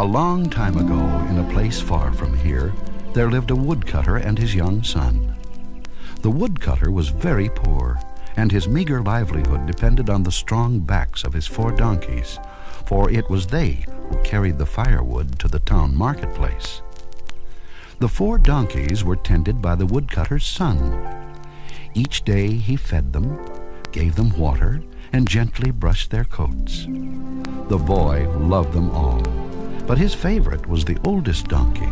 A long time ago, in a place far from here, there lived a woodcutter and his young son. The woodcutter was very poor, and his meager livelihood depended on the strong backs of his 4 donkeys, for it was they who carried the firewood to the town marketplace. The 4 donkeys were tended by the woodcutter's son. Each day he fed them, gave them water, and gently brushed their coats. The boy loved them all, but his favorite was the oldest donkey,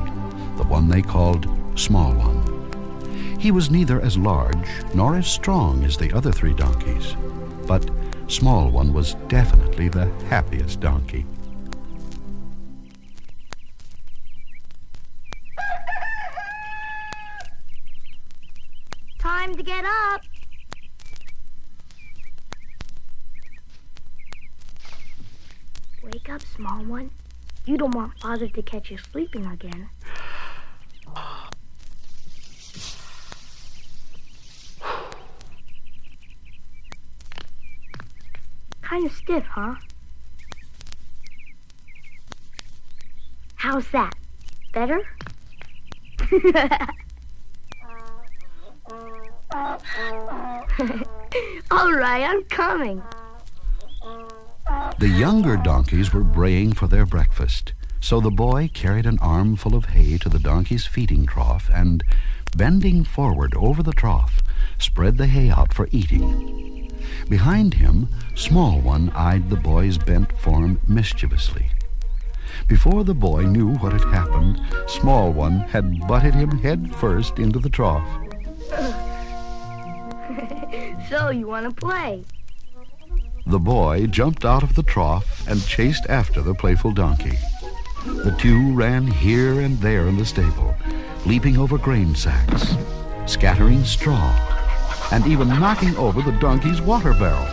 the one they called Small One. He was neither as large nor as strong as the other 3 donkeys, but Small One was definitely the happiest donkey. Time to get up. Wake up, Small One. You don't want Father to catch you sleeping again. Kind of stiff, huh? How's that? Better? All right, I'm coming. The younger donkeys were braying for their breakfast, so the boy carried an armful of hay to the donkey's feeding trough and, bending forward over the trough, spread the hay out for eating. Behind him, Small One eyed the boy's bent form mischievously. Before the boy knew what had happened, Small One had butted him head first into the trough. So you want to play? The boy jumped out of the trough and chased after the playful donkey. The 2 ran here and there in the stable, leaping over grain sacks, scattering straw, and even knocking over the donkey's water barrel.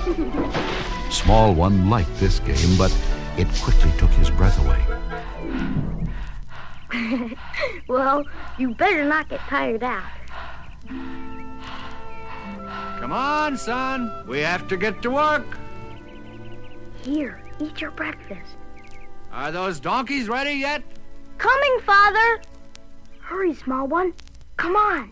Small One liked this game, but it quickly took his breath away. Well, you better not get tired out. Come on, son. We have to get to work. Here, eat your breakfast. Are those donkeys ready yet? Coming, Father! Hurry, Small One. Come on.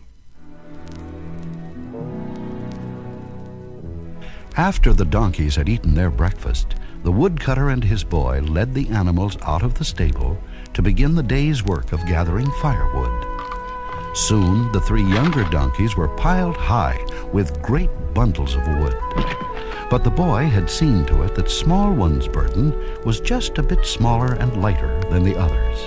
After the donkeys had eaten their breakfast, the woodcutter and his boy led the animals out of the stable to begin the day's work of gathering firewood. Soon, the 3 younger donkeys were piled high with great bundles of wood. But the boy had seen to it that Small One's burden was just a bit smaller and lighter than the others.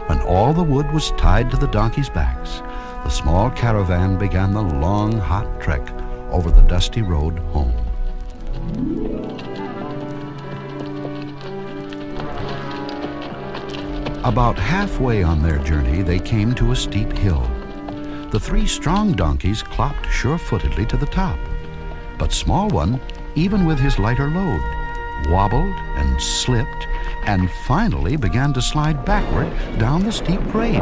When all the wood was tied to the donkeys' backs, the small caravan began the long, hot trek over the dusty road home. About halfway on their journey, they came to a steep hill. The 3 strong donkeys clopped sure-footedly to the top. But Small One, even with his lighter load, wobbled and slipped and finally began to slide backward down the steep grade.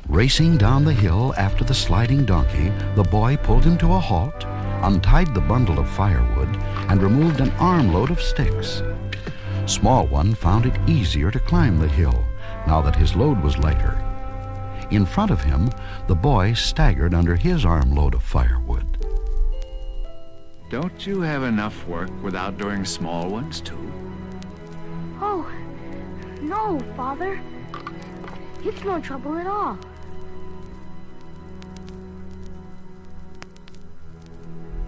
Racing down the hill after the sliding donkey, the boy pulled him to a halt, untied the bundle of firewood, and removed an armload of sticks. Small One found it easier to climb the hill now that his load was lighter. In front of him, the boy staggered under his armload of firewood. Don't you have enough work without doing small ones, too? Oh, no, Father. It's no trouble at all.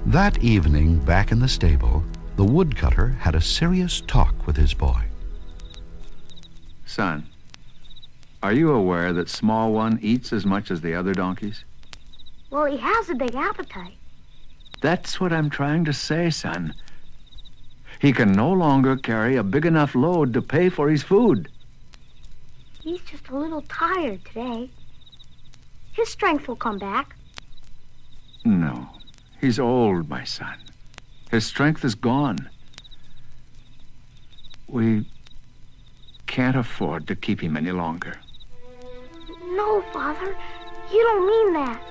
That evening, back in the stable, the woodcutter had a serious talk with his boy. Son, are you aware that Small One eats as much as the other donkeys? Well, he has a big appetite. That's what I'm trying to say, son. He can no longer carry a big enough load to pay for his food. He's just a little tired today. His strength will come back. No, he's old, my son. His strength is gone. We can't afford to keep him any longer. No, Father. You don't mean that.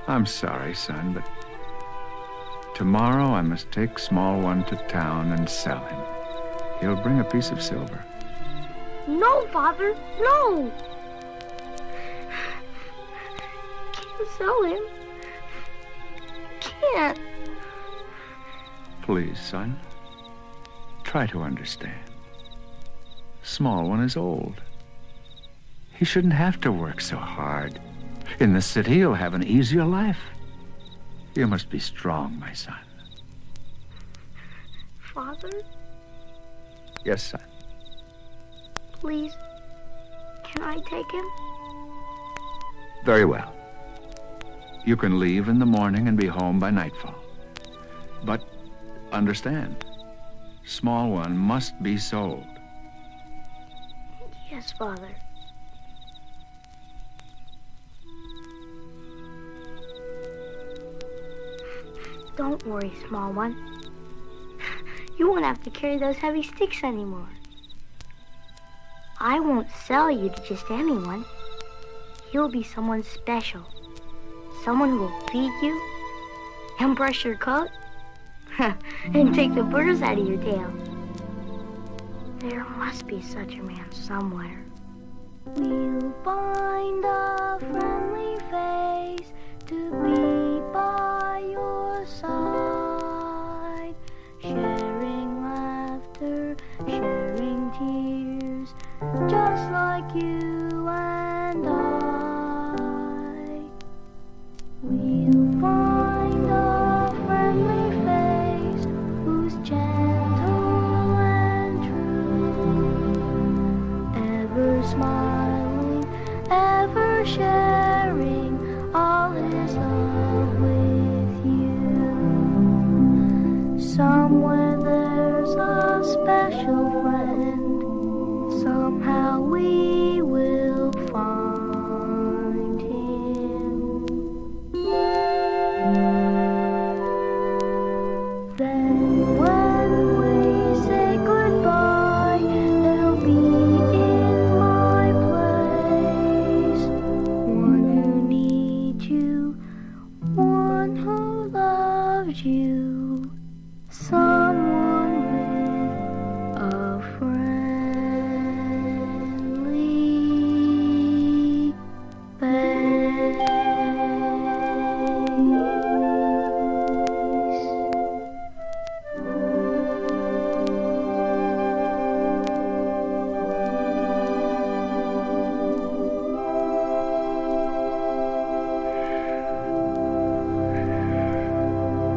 I'm sorry, son, but tomorrow I must take Small One to town and sell him. he'll bring a piece of silver. No, Father, no! Can't sell him. Can't. Please, son. Try to understand. Small one is old. He shouldn't have to work so hard. In the city, he'll have an easier life. You must be strong, my son. Father, Yes, son. please, can I take him? Very well. You can leave in the morning and be home by nightfall. But understand, small one must be sold. Yes, Father. Don't worry, small one. You won't have to carry those heavy sticks anymore. I won't sell you to just anyone. You'll be someone special. Someone who will feed you and brush your coat and take the burrs out of your tail. There must be such a man somewhere. We'll find a friendly face to be by your side, sharing laughter, sharing tears, just like you and I. We'll find a friendly face who's gentle and true, ever smiling, ever sharing all his love with you. Somewhere there's a special friend. Somehow we will find him. Then when we say goodbye, there'll be in my place one who needs you, one who loves you, someone with a friendly face.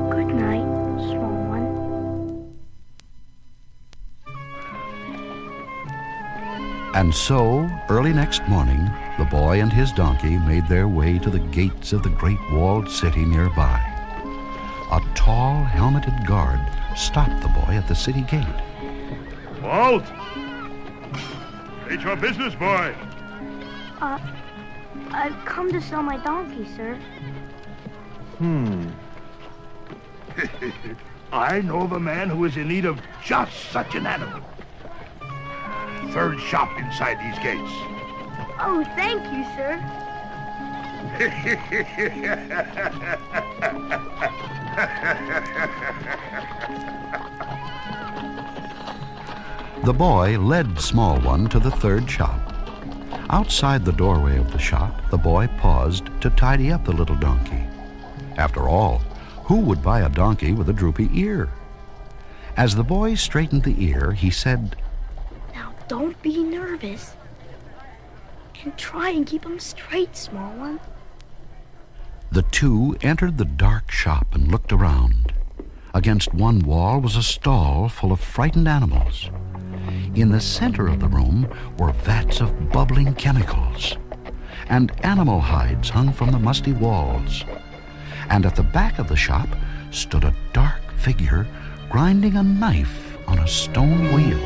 Good night, small one. And so, early next morning, the boy and his donkey made their way to the gates of the great walled city nearby. A tall, helmeted guard stopped the boy at the city gate. Walt! It's your business, boy. I've come to sell my donkey, sir. I know of a man who is in need of just such an animal. Third shop inside these gates. Oh, thank you, sir. The boy led Small One to the third shop. Outside the doorway of the shop, the boy paused to tidy up the little donkey. After all, who would buy a donkey with a droopy ear? As the boy straightened the ear, he said, Now, don't be nervous. And try and keep him straight, small one. The two entered the dark shop and looked around. Against one wall was a stall full of frightened animals. In the center of the room were vats of bubbling chemicals, and animal hides hung from the musty walls. And at the back of the shop stood a dark figure grinding a knife on a stone wheel.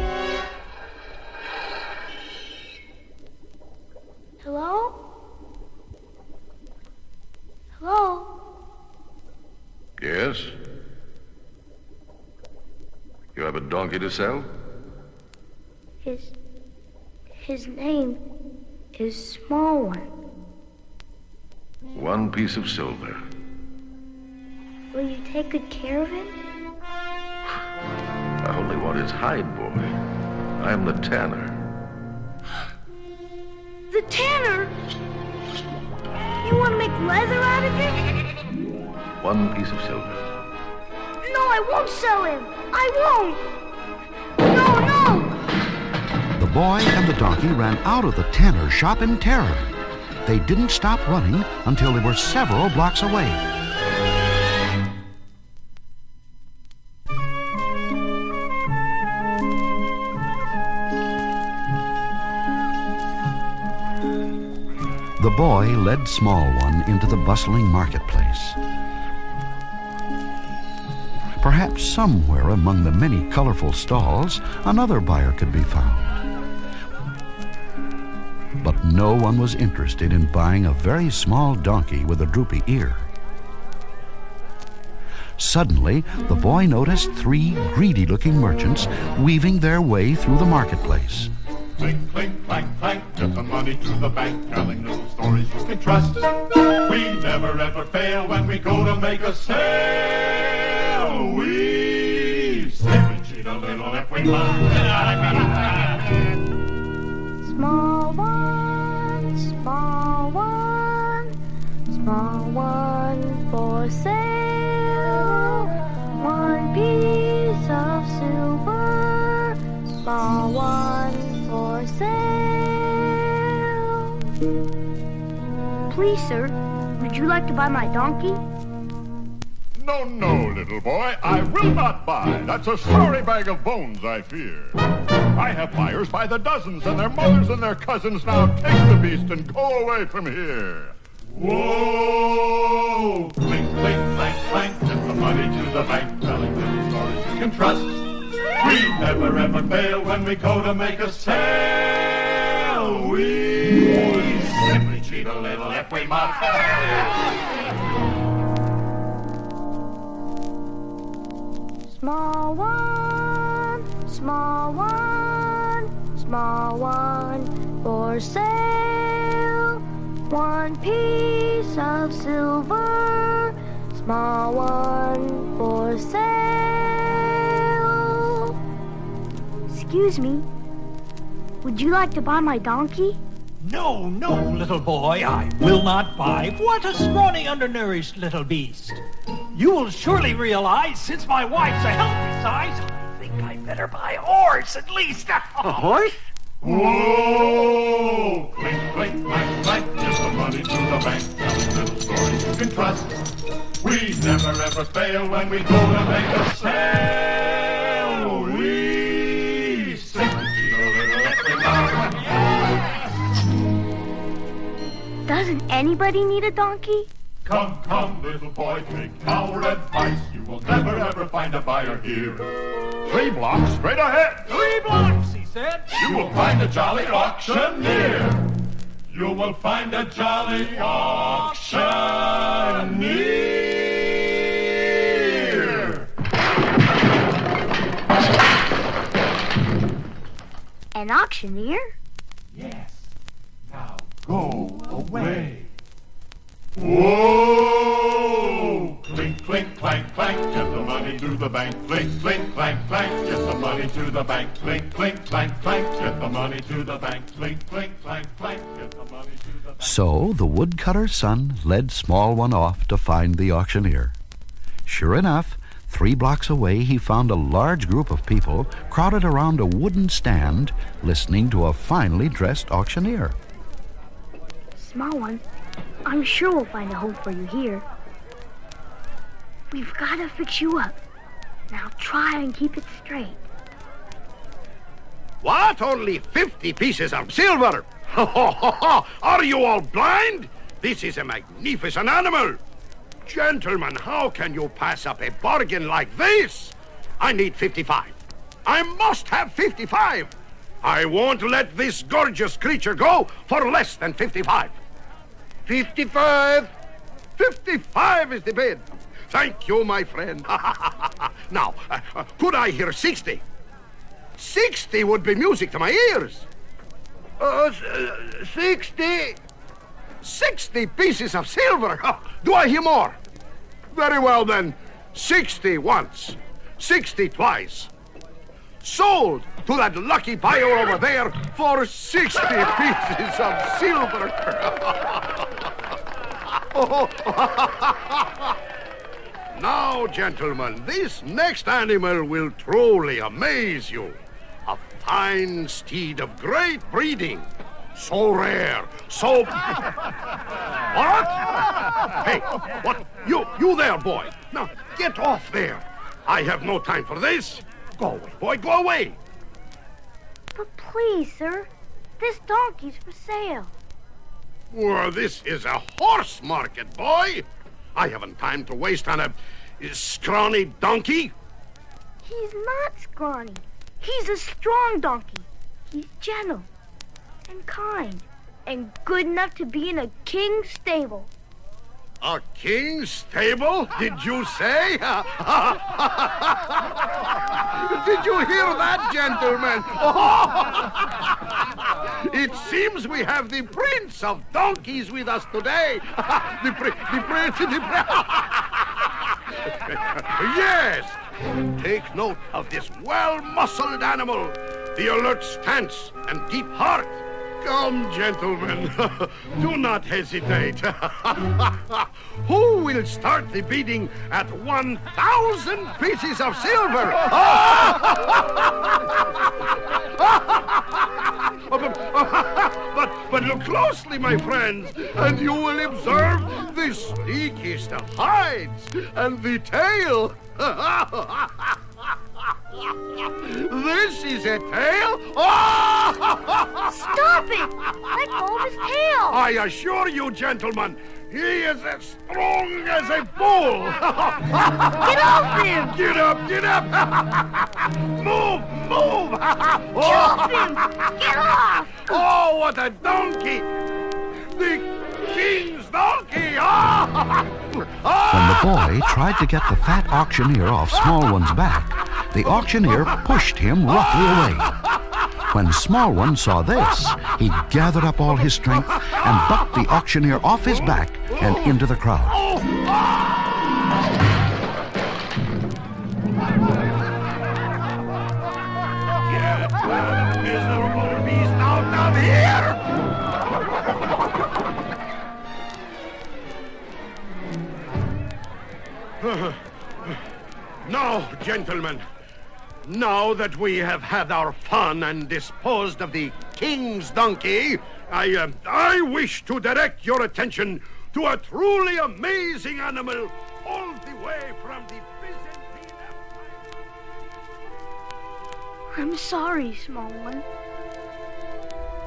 Hello? Hello? Yes? You have a donkey to sell? His name is Small One. One piece of silver. Will you take good care of him? I only want his hide, boy. I am the tanner. The tanner? You want to make leather out of it? 1 piece of silver. No, I won't sell him. I won't. No, no. The boy and the donkey ran out of the tanner's shop in terror. They didn't stop running until they were several blocks away. The boy led Small One into the bustling marketplace. Perhaps somewhere among the many colorful stalls, another buyer could be found. But no one was interested in buying a very small donkey with a droopy ear. Suddenly, the boy noticed 3 greedy-looking merchants weaving their way through the marketplace. Clink, clink, clank, clank, get the money to the bank, telling little stories you can trust. We never ever fail when we go to make a sale. We simply cheat a little if we must. Small one, small one, small one for sale. 1 piece of silver, small one for sale. Please, sir, would you like to buy my donkey? No, no, little boy, I will not buy. That's a sorry bag of bones, I fear. I have buyers by the dozens, and their mothers and their cousins. Now take the beast and go away from here. Whoa! Clink, clink, clank, clank, get the money to the bank, telling little stories you can trust. We never ever fail when we go to make a sale. We simply cheat a little if we must. Small one, small one, small one for sale. 1 piece of silver, small one for sale. Excuse me, would you like to buy my donkey? No, no, little boy, I will not buy. What a scrawny, undernourished little beast. You will surely realize, since my wife's a healthy size, I think I'd better buy a horse at least. A horse? Whoa! Clink, clink, clank, clank, get the money to the bank, telling little stories you can trust. We never ever fail when we go to make a sale. We simply cheat a little if we must. Doesn't anybody need a donkey? Come, come, little boy, take our advice. You will never ever find a buyer here. 3 blocks straight ahead. 3 blocks, he said. You will find a jolly auctioneer. You will find a jolly auctioneer. An auctioneer? Yes. Now go away. Whoa! Clink, clink, clank, clank, get the money to the bank. Clink, clink, clank, clank, get the money to the bank. Clink, clink, clank, clank, get the money to the bank. Clink, clink, clank, clank, get the money to the bank. So the woodcutter's son led Small One off to find the auctioneer. Sure enough, 3 blocks away he found a large group of people crowded around a wooden stand listening to a finely dressed auctioneer. Small one, I'm sure we'll find a home for you here. We've got to fix you up. Now try and keep it straight. What? Only 50 pieces of silver? Are you all blind? This is a magnificent animal. Gentlemen, how can you pass up a bargain like this? I need 55. I must have 55. I won't let this gorgeous creature go for less than 55. 55? 55 is the bid. Thank you, my friend. Now, could I hear 60? 60 would be music to my ears. 60? 60 pieces of silver. Do I hear more? Very well, then. 60 once, 60 twice, sold to that lucky buyer over there for 60 pieces of silver. Now, gentlemen, this next animal will truly amaze you. A fine steed of great breeding. So rare, so... What? Hey, what? You there, boy. Now, get off there. I have no time for this. Go away, boy, go away. But please, sir, this donkey's for sale. Well, this is a horse market, boy. I haven't time to waste on a scrawny donkey. He's not scrawny. He's a strong donkey. He's gentle and kind and good enough to be in a king's stable. A king's stable, did you say? Did you hear that, gentlemen? It seems we have the prince of donkeys with us today. the prince. Yes. Take note of this well-muscled animal, the alert stance and deep heart. Come, gentlemen, do not hesitate. Who will start the bidding at 1,000 pieces of silver? But look closely, my friends, and you will observe the sleekest of hides and the tail. This is a tail? Stop it! Let go of his tail! I assure you, gentlemen, he is as strong as a bull. Get off him! Get up, get up! Move, move! Drop him! Get off! Oh, what a donkey! The king's donkey! When the boy tried to get the fat auctioneer off Small One's back, the auctioneer pushed him roughly away. When Small One saw this, he gathered up all his strength and bucked the auctioneer off his back and into the crowd. Get that miserable beast out of here! Now, gentlemen, now that we have had our fun and disposed of the king's donkey, I wish to direct your attention to a truly amazing animal all the way from the Byzantine Empire. I'm sorry, Small One.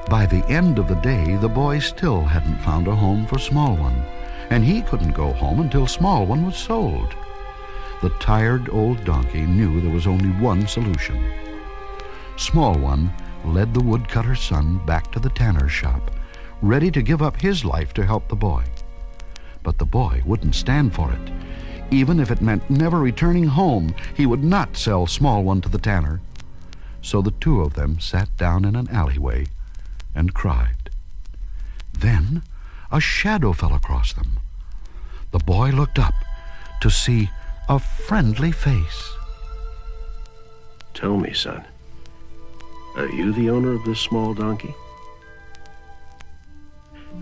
By the end of the day, the boy still hadn't found a home for Small One, and he couldn't go home until Small One was sold. The tired old donkey knew there was only one solution. Small One led the woodcutter's son back to the tanner's shop, ready to give up his life to help the boy. But the boy wouldn't stand for it. Even if it meant never returning home, he would not sell Small One to the tanner. So the two of them sat down in an alleyway and cried. Then a shadow fell across them. The boy looked up to see a friendly face. Tell me, son, are you the owner of this small donkey?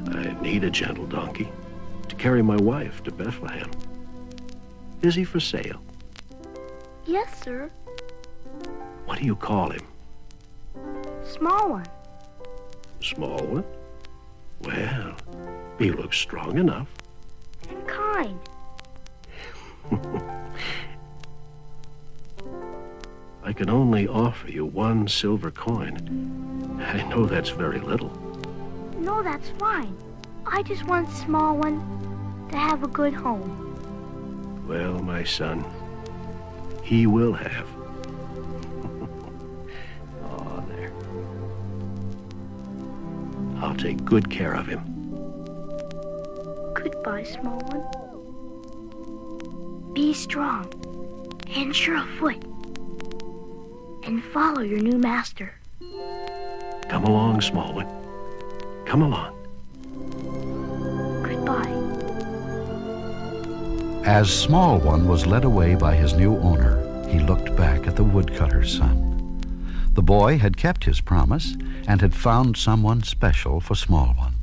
I need a gentle donkey to carry my wife to Bethlehem. Is he for sale? Yes, sir. What do you call him? Small One. Small one? Well, he looks strong enough. And kind. I can only offer you 1 silver coin. I know that's very little. No, that's fine. I just want Small One to have a good home. Well, my son, he will have. Oh, there. I'll take good care of him. Goodbye, Small One. Be strong and sure of foot. And follow your new master. Come along, small one. Come along. Goodbye. As Small One was led away by his new owner, he looked back at the woodcutter's son. The boy had kept his promise and had found someone special for Small One.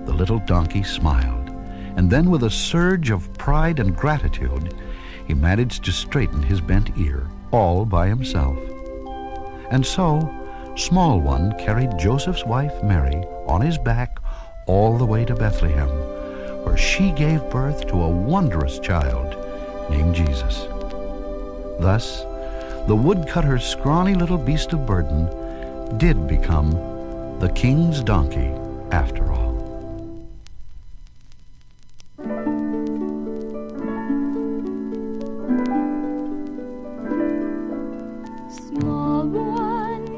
The little donkey smiled, and then with a surge of pride and gratitude, he managed to straighten his bent ear all by himself. And so, Small One carried Joseph's wife Mary on his back all the way to Bethlehem, where she gave birth to a wondrous child named Jesus. Thus, the woodcutter's scrawny little beast of burden did become the king's donkey after all. Small one,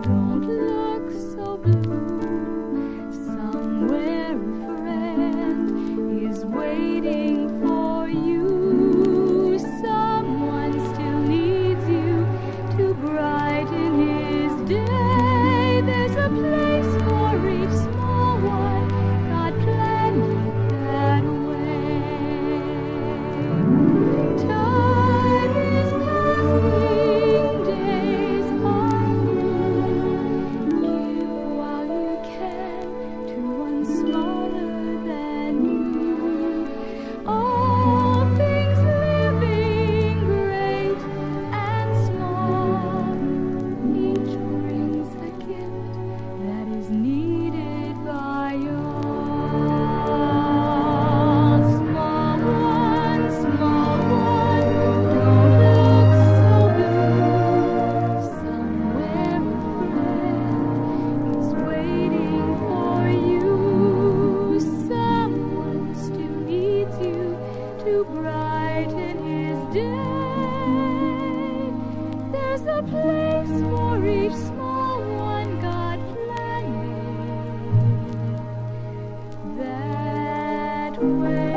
don't look so blue. Somewhere a friend is waiting for you. Someone still needs you to brighten his day. There's a place for each small one. God planned it that way. Time is passing, days are moving. Give while you can to one smaller than you. All things living, great and small, each brings a gift that is needed by all. Small one, don't look so blue. Somewhere a friend is waiting for you. Someone still needs you to brighten his day. There's a place for each small one. God planned it that way.